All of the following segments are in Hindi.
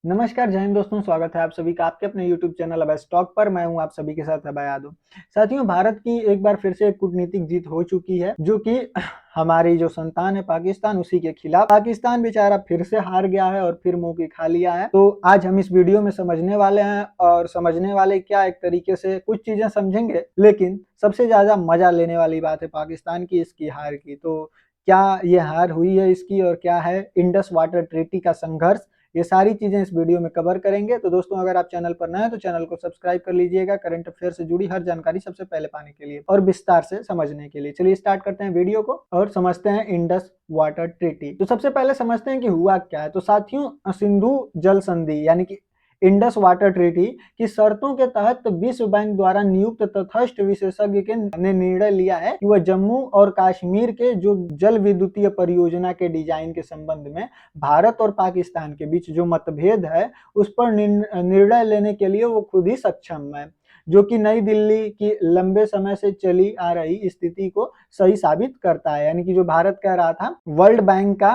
नमस्कार, जय हिंद दोस्तों, स्वागत है आप सभी का आपके अपने यूट्यूब चैनल अभय स्टॉक पर। मैं हूं आप सभी के साथ अभय यादव। साथियों, भारत की एक बार फिर से एक कूटनीतिक जीत हो चुकी है, जो कि हमारी जो संतान है पाकिस्तान, उसी के खिलाफ। पाकिस्तान बेचारा फिर से हार गया है और फिर मुंह की खा लिया है। तो आज हम इस वीडियो में समझने वाले हैं, और समझने वाले क्या, एक तरीके से कुछ चीजें समझेंगे, लेकिन सबसे ज्यादा मजा लेने वाली बात है पाकिस्तान की, इसकी हार की। तो क्या ये हार हुई है इसकी, और क्या है इंडस वाटर ट्रीटी का संघर्ष, ये सारी चीजें इस वीडियो में कवर करेंगे। तो दोस्तों, अगर आप चैनल पर नए हैं तो चैनल को सब्सक्राइब कर लीजिएगा, करंट अफेयर से जुड़ी हर जानकारी सबसे पहले पाने के लिए और विस्तार से समझने के लिए। चलिए स्टार्ट करते हैं वीडियो को और समझते हैं इंडस वाटर ट्रीटी। तो सबसे पहले समझते हैं कि हुआ क्या है। तो साथियों, सिंधु जल संधि यानी कि इंडस वाटर ट्रीटी की शर्तों के तहत विश्व बैंक द्वारा नियुक्त तटस्थ विशेषज्ञ ने निर्णय लिया है कि वह जम्मू और कश्मीर के जो जल विद्युतीय परियोजना के डिजाइन के संबंध में भारत और पाकिस्तान के बीच जो मतभेद है, उस पर निर्णय लेने के लिए वो खुद ही सक्षम है, जो कि नई दिल्ली की लंबे समय से चली आ रही स्थिति को सही साबित करता है। यानी कि जो भारत कह रहा था वर्ल्ड बैंक का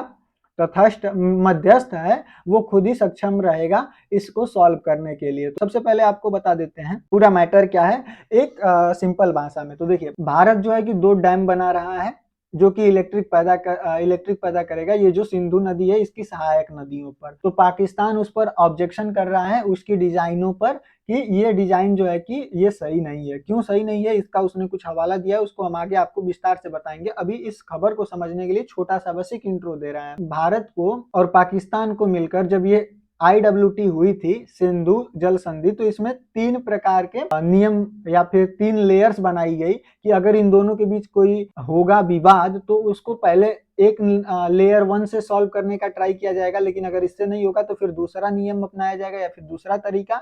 तटस्थ मध्यस्थ है, वो खुद ही सक्षम रहेगा इसको सॉल्व करने के लिए। तो सबसे पहले आपको बता देते हैं पूरा मैटर क्या है, एक सिंपल भाषा में। तो देखिए, भारत जो है कि 2 डैम बना रहा है, जो कि इलेक्ट्रिक पैदा करेगा। ये जो सिंधु नदी है, इसकी सहायक नदियों पर। तो पाकिस्तान उस पर ऑब्जेक्शन कर रहा है, उसकी डिजाइनों पर, कि ये डिजाइन जो है कि ये सही नहीं है। क्यों सही नहीं है, इसका उसने कुछ हवाला दिया है, उसको हम आगे आपको विस्तार से बताएंगे। अभी इस खबर को समझने के लिए छोटा सा बस एक इंट्रो दे रहा है। भारत को और पाकिस्तान को मिलकर जब ये IWT हुई थी, सिंधु जल संधि, तो इसमें 3 प्रकार के नियम या फिर 3 लेयर्स बनाई गई कि अगर इन दोनों के बीच कोई होगा विवाद, तो उसको पहले एक लेयर 1 से सॉल्व करने का ट्राई किया जाएगा, लेकिन अगर इससे नहीं होगा तो फिर दूसरा नियम अपनाया जाएगा या फिर दूसरा तरीका,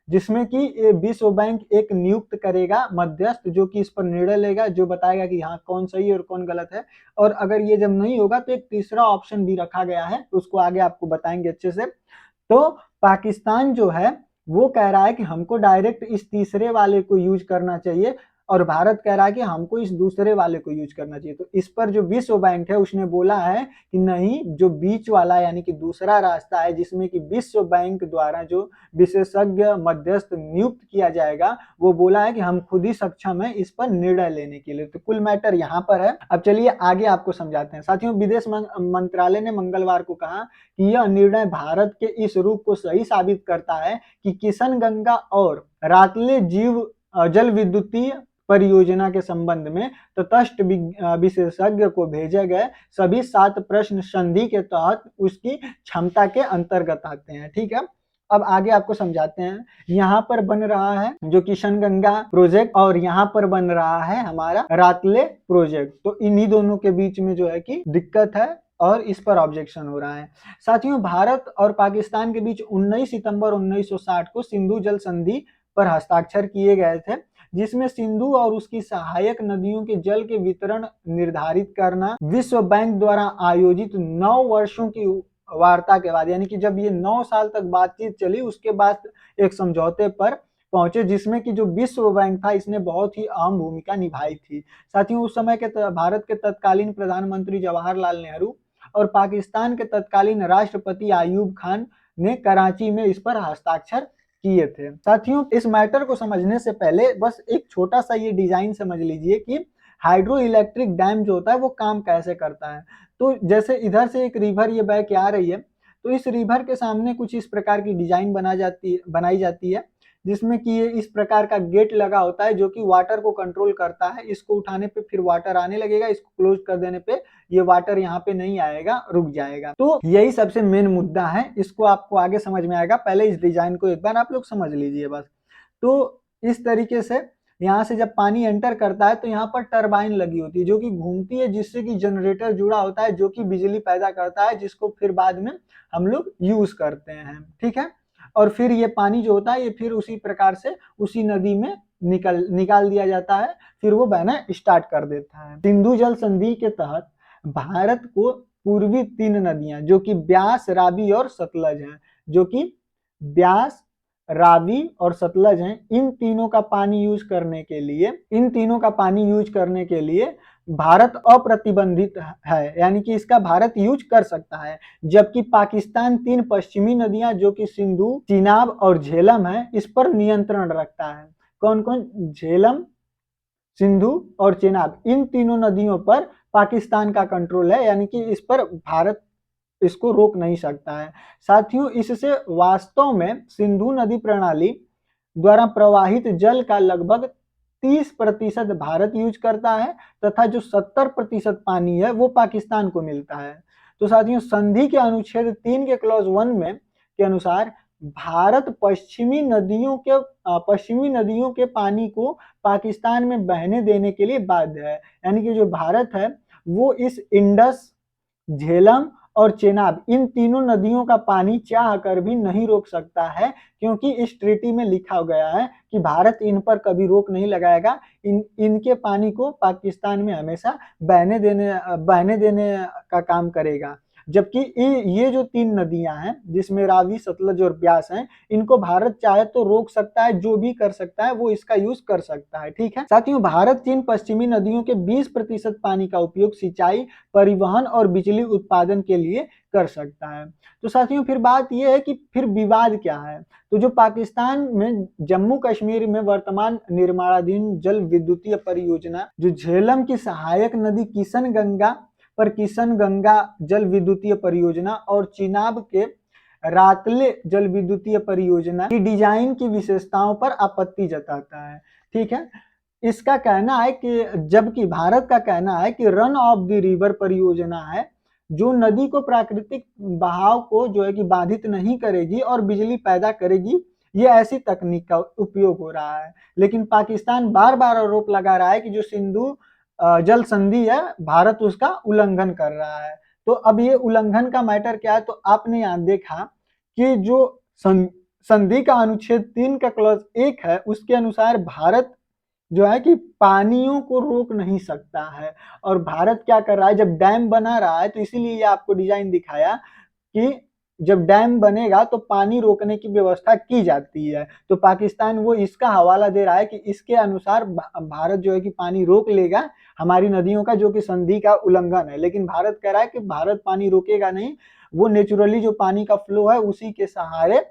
जिसमें कि विश्व बैंक एक नियुक्त करेगा मध्यस्थ, जो कि इस पर निर्णय लेगा, जो बताएगा कि हाँ कौन सही और कौन गलत है। और अगर ये जब नहीं होगा तो एक तीसरा ऑप्शन भी रखा गया है, तो उसको आगे आपको बताएंगे अच्छे से। तो पाकिस्तान जो है वो कह रहा है कि हमको डायरेक्ट इस तीसरे वाले को यूज करना चाहिए, और भारत कह रहा है कि हमको इस दूसरे वाले को यूज करना चाहिए। तो इस पर जो विश्व बैंक है उसने बोला है कि नहीं, जो बीच वाला यानी कि दूसरा रास्ता है, जिसमें कि विश्व बैंक द्वारा जो विशेषज्ञ मध्यस्थ नियुक्त किया जाएगा, वो बोला है कि हम खुद ही सक्षम है इस पर निर्णय लेने के लिए। तो कुल मैटर यहाँ पर है। अब चलिए आगे आपको समझाते हैं। साथियों, विदेश मंत्रालय ने मंगलवार को कहा कि यह निर्णय भारत के इस रुख को सही साबित करता है कि किशनगंगा और रातले जल विद्युतीय परियोजना के संबंध में तटस्थ विशेषज्ञ को भेजे गए सभी 7 प्रश्न संधि के तहत उसकी क्षमता के अंतर्गत आते हैं। ठीक है, अब आगे आपको समझाते हैं। यहाँ पर बन रहा है जो किशनगंगा प्रोजेक्ट, और यहाँ पर बन रहा है हमारा रातले प्रोजेक्ट। तो इन्हीं दोनों के बीच में जो है कि दिक्कत है, और इस पर ऑब्जेक्शन हो रहा है। साथियों, भारत और पाकिस्तान के बीच 19 सितंबर 1960 को सिंधु जल संधि पर हस्ताक्षर किए गए थे, जिसमें सिंधु और उसकी सहायक नदियों के जल के वितरण निर्धारित करना, विश्व बैंक द्वारा आयोजित 9 वर्षों की वार्ता के बाद, यानी कि जब ये 9 साल तक बातचीत चली, उसके बाद एक समझौते पर पहुंचे, जिसमें कि जो विश्व बैंक था इसने बहुत ही अहम भूमिका निभाई थी। साथियों, उस समय के भारत के तत्कालीन प्रधानमंत्री जवाहरलाल नेहरू और पाकिस्तान के तत्कालीन राष्ट्रपति आयूब खान ने कराची में इस पर हस्ताक्षर किए थे। साथियों, इस मैटर को समझने से पहले बस एक छोटा सा ये डिजाइन समझ लीजिए कि हाइड्रो इलेक्ट्रिक डैम जो होता है वो काम कैसे करता है। तो जैसे इधर से एक रिवर ये बह के आ रही है, तो इस रिवर के सामने कुछ इस प्रकार की डिजाइन बनाई जाती है, जिसमें कि ये इस प्रकार का गेट लगा होता है, जो कि वाटर को कंट्रोल करता है। इसको उठाने पे फिर वाटर आने लगेगा, इसको क्लोज कर देने पे ये वाटर यहाँ पे नहीं आएगा, रुक जाएगा। तो यही सबसे मेन मुद्दा है, इसको आपको आगे समझ में आएगा। पहले इस डिजाइन को एक बार आप लोग समझ लीजिए बस। तो इस तरीके से यहाँ से जब पानी एंटर करता है तो यहाँ पर टरबाइन लगी होती है, जो कि घूमती है, जिससे कि जनरेटर जुड़ा होता है, जो कि बिजली पैदा करता है, जिसको फिर बाद में हम लोग यूज करते हैं। ठीक है, और फिर ये पानी जो होता है ये फिर उसी प्रकार से उसी नदी में निकाल दिया जाता है, फिर वो बहना स्टार्ट कर देता है। सिंधु जल संधि के तहत भारत को पूर्वी 3 नदियां, जो कि ब्यास, रावी और सतलज हैं, जो कि ब्यास, रावी और सतलज हैं, इन तीनों का पानी यूज करने के लिए भारत अप्रतिबंधित है, यानी कि इसका भारत यूज कर सकता है। जबकि पाकिस्तान 3 पश्चिमी नदियां जो कि सिंधु, चिनाब और झेलम है, इस पर नियंत्रण रखता है। कौन कौन? झेलम, सिंधु और चेनाब, इन तीनों नदियों पर पाकिस्तान का कंट्रोल है, यानी कि इस पर भारत इसको रोक नहीं सकता है। साथियों, इससे वास्तव में सिंधु नदी प्रणाली द्वारा प्रवाहित जल का लगभग 30% भारत यूज करता है तथा जो 70% पानी है वो पाकिस्तान को मिलता है। तो साथियों, संधि के अनुच्छेद 3 के क्लॉज 1 में के अनुसार भारत पश्चिमी नदियों के पानी को पाकिस्तान में बहने देने के लिए बाध्य है। यानी कि जो भारत है वो इस इंडस, झेलम और चेनाब, इन तीनों नदियों का पानी चाह कर भी नहीं रोक सकता है, क्योंकि इस ट्रीटी में लिखा गया है कि भारत इन पर कभी रोक नहीं लगाएगा। इनके पानी को पाकिस्तान में हमेशा बहने देने का काम करेगा। जबकि ये जो 3 नदियां हैं जिसमें रावी, सतलज और ब्यास हैं, इनको भारत चाहे तो रोक सकता है, जो भी कर सकता है वो इसका यूज कर सकता है। ठीक है साथियों, भारत 3 पश्चिमी नदियों के 20% पानी का उपयोग सिंचाई, परिवहन और बिजली उत्पादन के लिए कर सकता है। तो साथियों, फिर बात यह है कि फिर विवाद क्या है। तो जो पाकिस्तान में जम्मू कश्मीर में वर्तमान निर्माणाधीन जल विद्युतीय परियोजना, जो झेलम की सहायक नदी किशन गंगा जल विद्युतीय परियोजना और चिनाब के रातले जल विद्युतीय परियोजना की डिजाइन की विशेषताओं पर आपत्ति जताता है। ठीक है, इसका कहना है कि जबकि भारत का कहना है कि रन ऑफ द रिवर परियोजना है जो नदी को प्राकृतिक बहाव को जो है कि बाधित नहीं करेगी और बिजली पैदा करेगी, ये ऐसी तकनीक का उपयोग हो रहा है। लेकिन पाकिस्तान बार बार आरोप लगा रहा है कि जो सिंधु जल संधि है, भारत उसका उल्लंघन कर रहा है। तो अब ये उल्लंघन का मैटर क्या है, तो आपने यहाँ देखा कि जो संधि का अनुच्छेद 3 का क्लॉज 1 है, उसके अनुसार भारत जो है कि पानियों को रोक नहीं सकता है। और भारत क्या कर रहा है, जब डैम बना रहा है, तो इसीलिए आपको डिजाइन दिखाया कि जब डैम बनेगा तो पानी रोकने की व्यवस्था की जाती है। तो पाकिस्तान वो इसका हवाला दे रहा है कि इसके अनुसार भारत जो है कि पानी रोक लेगा हमारी नदियों का, जो कि संधि का उल्लंघन है। लेकिन भारत कह रहा है कि भारत पानी रोकेगा नहीं, वो नेचुरली जो पानी का फ्लो है उसी के सहारे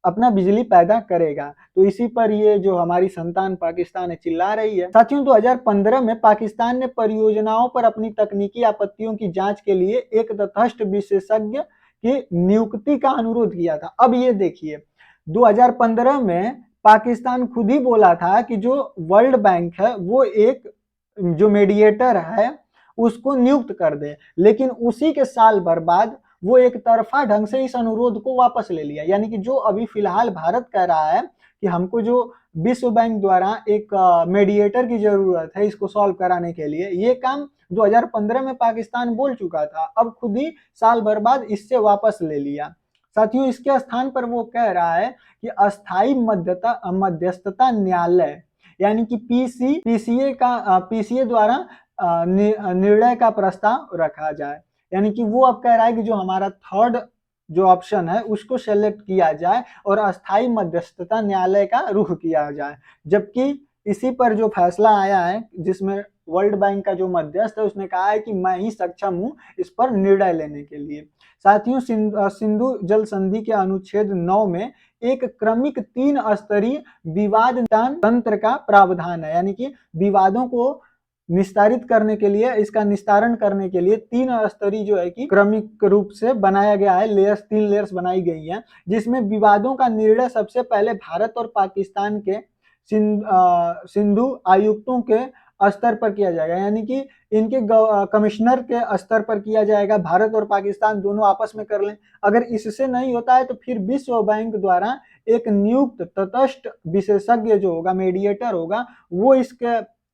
अपना बिजली पैदा करेगा। तो इसी पर ये जो हमारी संतान पाकिस्तान है चिल्ला रही है। साथियों, 2015 में पाकिस्तान ने परियोजनाओं पर अपनी तकनीकी आपत्तियों की जांच के लिए एक तटस्थ विशेषज्ञ की नियुक्ति का अनुरोध किया था। अब ये देखिए, 2015 में पाकिस्तान खुद ही बोला था कि जो वर्ल्ड बैंक है वो एक जो मीडिएटर है उसको नियुक्त कर दे, लेकिन उसी के साल भर बाद वो एक तरफा ढंग से इस अनुरोध को वापस ले लिया। यानी कि जो अभी फिलहाल भारत कह रहा है कि हमको जो विश्व बैंक द्वारा एक मीडिएटर की जरूरत है इसको सॉल्व कराने के लिए, ये काम 2015 में पाकिस्तान बोल चुका था, अब खुद ही साल भर बाद इससे वापस ले लिया। साथियों, इसके स्थान पर वो कह रहा है कि अस्थाई मध्यस्थता न्यायालय यानी कि पीसीए द्वारा निर्णय का प्रस्ताव रखा जाए। यानी कि वो अब कह रहा है कि जो हमारा थर्ड जो ऑप्शन है उसको सेलेक्ट किया जाए और अस्थाई मध्यस्थता न्यायालय का रुख किया जाए। जबकि इसी पर जो फैसला आया है जिसमें वर्ल्ड बैंक का जो मध्यस्थ है उसने कहा है कि मैं ही सक्षम हूं इस पर निर्णय लेने के लिए। साथियों, सिंधु जल संधि के अनुच्छेद 9 में एक क्रमिक 3 स्तरीय विवाद तंत्र का प्रावधान है। यानी कि विवादों को निस्तारित करने के लिए, इसका निस्तारण करने के लिए 3 स्तरीय जो है कि क्रमिक रूप से बनाया गया है, 3 लेयर्स बनाई गई हैं, जिसमें विवादों का निर्णय सबसे पहले भारत और पाकिस्तान के सिंधु आयुक्तों के स्तर पर किया जाएगा। यानी कि इनके कमिश्नर के स्तर पर किया जाएगा, भारत और पाकिस्तान दोनों आपस में कर लें। अगर इससे नहीं होता है तो फिर विश्व बैंक द्वारा एक नियुक्त तटस्थ विशेषज्ञ जो होगा, मीडिएटर होगा, वो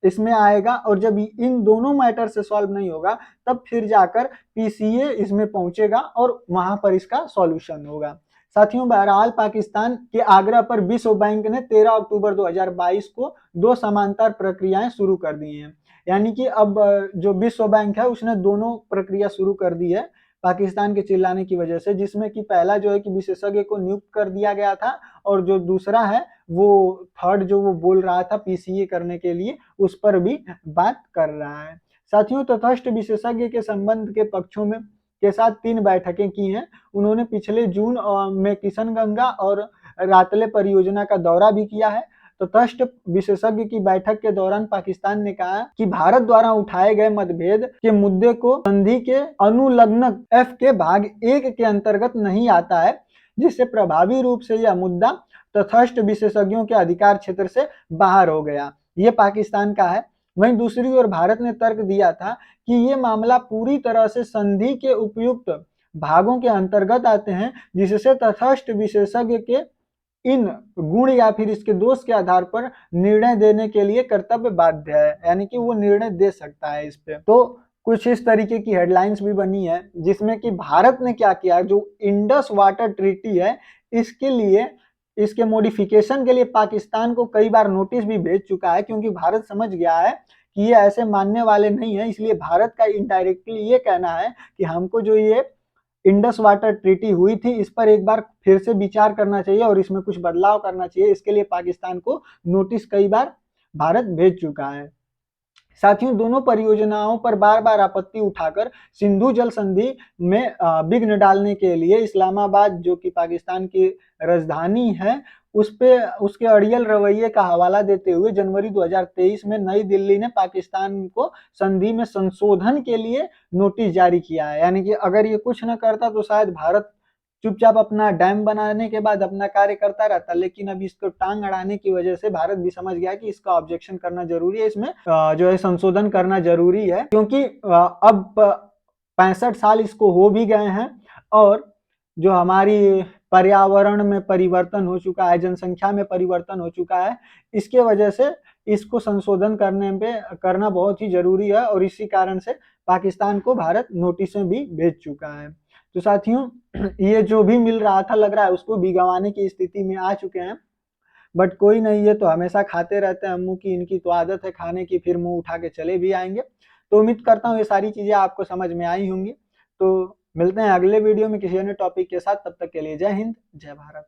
इसमें आएगा और जब इन दोनों मैटर से सॉल्व नहीं होगा तब फिर जाकर पीसीए इसमें पहुंचेगा और वहां पर इसका सॉल्यूशन होगा। साथियों, बहरहाल पाकिस्तान के आग्रह पर विश्व बैंक ने 13 अक्टूबर 2022 को 2 समांतर प्रक्रियाएं शुरू कर दी हैं। यानी कि अब जो विश्व बैंक है उसने दोनों प्रक्रिया शुरू कर दी है पाकिस्तान के चिल्लाने की वजह से, जिसमें कि पहला जो है कि विशेषज्ञ को नियुक्त कर दिया गया था और जो दूसरा है वो थर्ड जो वो बोल रहा था पीसीए करने के लिए, उस पर भी बात कर रहा है। साथियों, तटस्थ विशेषज्ञ के संबंध के पक्षों में के साथ 3 बैठकें की हैं। उन्होंने पिछले जून में किशनगंगा और रातले परियोजना का दौरा भी किया है। तटस्थ विशेषज्ञ की बैठक के दौरान पाकिस्तान ने कहा कि भारत द्वारा उठाए गए मतभेद के मुद्दे को संधि के अनुलग्न F के भाग 1 के अंतर्गत नहीं आता है, जिससे प्रभावी रूप से यह मुद्दा तटस्थ विशेषज्ञों के अधिकार क्षेत्र से बाहर हो गया। ये पाकिस्तान का है। वहीं दूसरी ओर भारत ने तर्क दिया था कि ये मामला पूरी तरह से संधि के उपयुक्त भागों के अंतर्गत आते हैं, जिससे तटस्थ विशेषज्ञ के इन गुण या फिर इसके दोष के आधार पर निर्णय देने के लिए कर्तव्य बाध्य है, यानी कि वो निर्णय दे सकता है इस पे। तो कुछ इस तरीके की हेडलाइंस भी बनी है, जिसमें कि भारत ने क्या किया, जो इंडस वाटर ट्रीटी है इसके लिए, इसके मॉडिफिकेशन के लिए पाकिस्तान को कई बार नोटिस भी भेज चुका है, क्योंकि भारत समझ गया है कि ये ऐसे मानने वाले नहीं है। इसलिए भारत का इनडायरेक्टली ये कहना है कि हमको जो ये इंडस वाटर ट्रीटी हुई थी इस पर एक बार फिर से विचार करना चाहिए और इसमें कुछ बदलाव करना चाहिए। इसके लिए पाकिस्तान को नोटिस कई बार भारत भेज चुका है। साथियों, दोनों परियोजनाओं पर बार बार आपत्ति उठाकर सिंधु जल संधि में विघ्न डालने के लिए इस्लामाबाद, जो कि पाकिस्तान की राजधानी है, उस पे उसके अड़ियल रवैये का हवाला देते हुए जनवरी 2023 में नई दिल्ली ने पाकिस्तान को संधि में संशोधन के लिए नोटिस जारी किया है। यानी कि अगर ये कुछ न करता तो शायद भारत चुपचाप अपना डैम बनाने के बाद अपना कार्य करता रहता, लेकिन अब इसको टांग अड़ाने की वजह से भारत भी समझ गया कि इसका ऑब्जेक्शन करना जरूरी है, इसमें जो है संशोधन करना जरूरी है, क्योंकि अब 65 साल इसको हो भी गए हैं और जो हमारी पर्यावरण में परिवर्तन हो चुका है, जनसंख्या में परिवर्तन हो चुका है, इसके वजह से इसको संशोधन करना बहुत ही जरूरी है और इसी कारण से पाकिस्तान को भारत नोटिसें भी भेज चुका है। तो साथियों, ये जो भी मिल रहा था लग रहा है उसको भी गंवाने की स्थिति में आ चुके हैं, बट कोई नहीं, ये तो हमेशा खाते रहते हैं अम्मू की, इनकी तो आदत है खाने की, फिर मुंह उठा के चले भी आएंगे। तो उम्मीद करता हूँ ये सारी चीजें आपको समझ में आई होंगी। तो मिलते हैं अगले वीडियो में किसी अन्य टॉपिक के साथ, तब तक के लिए जय हिंद, जय भारत।